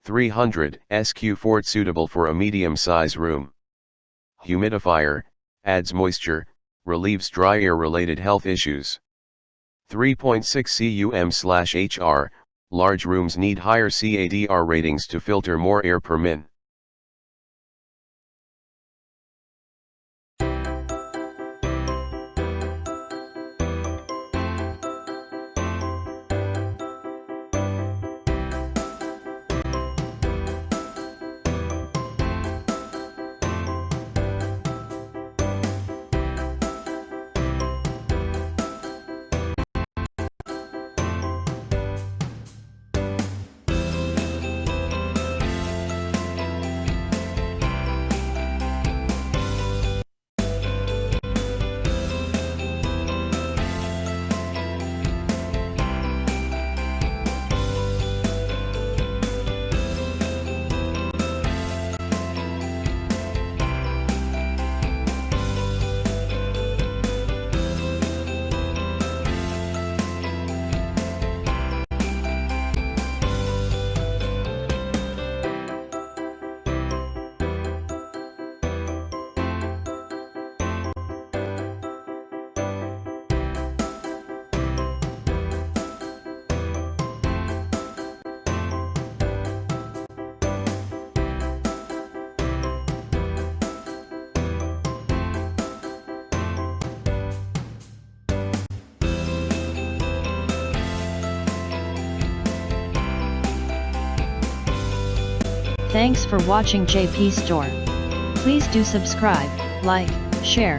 300 SQ Fort suitable for a medium-size room. Humidifier, adds moisture, relieves dry air-related health issues. 3.6 cu.m/hr, large rooms need higher CADR ratings to filter more air per min. Thanks for watching JP Store. Please do subscribe, like, share,